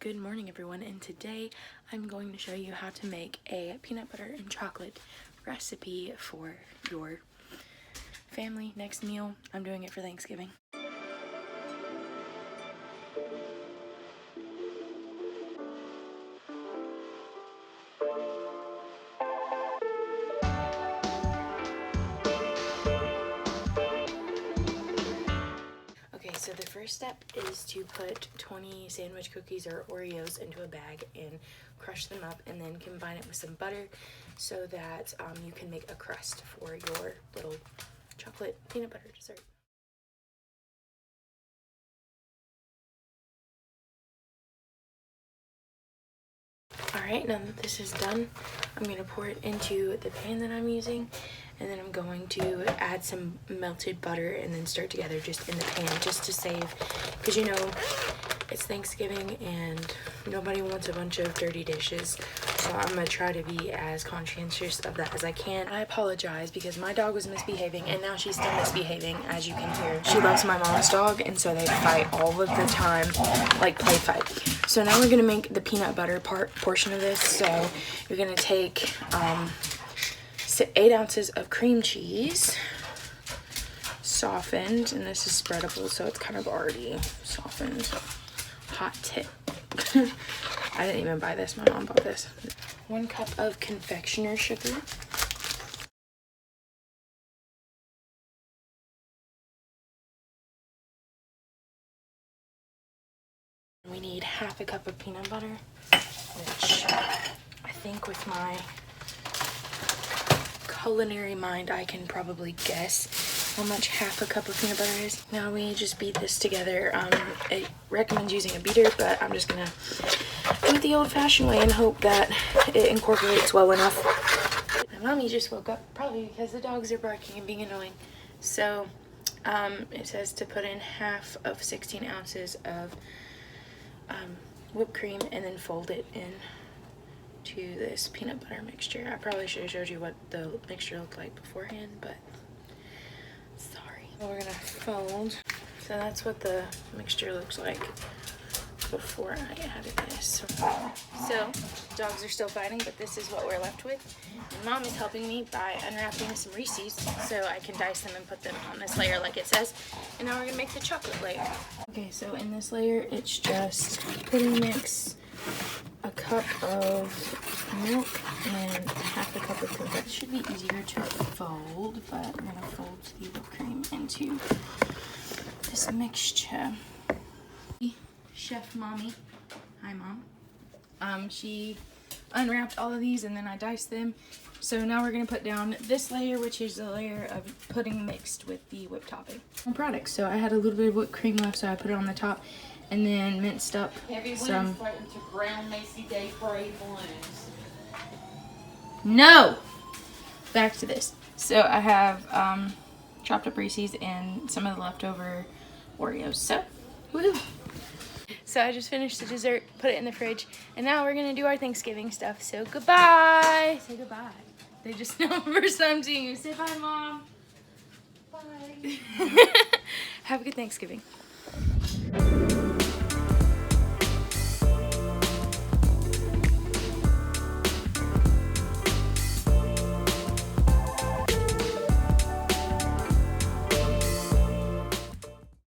Good morning everyone, and today I'm going to show you how to make a peanut butter and chocolate recipe for your family next meal. I'm doing it for Thanksgiving. Okay, so the first step is to put 20 sandwich cookies or Oreos into a bag and crush them up, and then combine it with some butter so that you can make a crust for your little chocolate peanut butter dessert. Alright, now that this is done, I'm going to pour it into the pan that I'm using, and then I'm going to add some melted butter and then stir together just in the pan, just to save, because you know, it's Thanksgiving and nobody wants a bunch of dirty dishes, so I'm going to try to be as conscientious of that as I can. I apologize because my dog was misbehaving, and now she's still misbehaving, as you can hear. She loves my mom's dog, and so they fight all of the time, like play fight. So now we're going to make the peanut butter portion of this. So you're going to take 8 ounces of cream cheese, softened, and this is spreadable, so it's kind of already softened. Hot tip. I didn't even buy this, my mom bought this. 1 cup of confectioner sugar. We need 1/2 cup of peanut butter, which I think with my culinary mind I can probably guess how much 1/2 cup of peanut butter is. Now we just beat this together. It recommends using a beater, but I'm just gonna do it the old-fashioned way and hope that it incorporates well enough. My mommy just woke up, probably because the dogs are barking and being annoying. So it says to put in 1/2 of 16 ounces of whipped cream and then fold it in to this peanut butter mixture. I probably should have showed you what the mixture looked like beforehand, but sorry. We're gonna fold. So that's what the mixture looks like before I added this. So dogs are still fighting, but this is what we're left with. And Mom is helping me by unwrapping some Reese's so I can dice them and put them on this layer like it says. And now we're gonna make the chocolate layer. Okay, so in this layer, it's just pudding mix, a cup of milk, and 1/2 cup of cocoa. It should be easier to fold, but I'm gonna fold the whipped cream into this mixture. Chef Mommy, hi Mom. She unwrapped all of these and then I diced them. So now we're gonna put down this layer, which is a layer of pudding mixed with the whipped topping. Products. So I had a little bit of whipped cream left, so I put it on the top, and then minced up some. To brown Macy Day parade balloons. No. Back to this. So I have chopped up Reese's and some of the leftover Oreos. So, woo! So I just finished the dessert, put it in the fridge, and now we're gonna do our Thanksgiving stuff. So goodbye. Say goodbye. They just know first time seeing you. Say bye, Mom. Bye. Have a good Thanksgiving.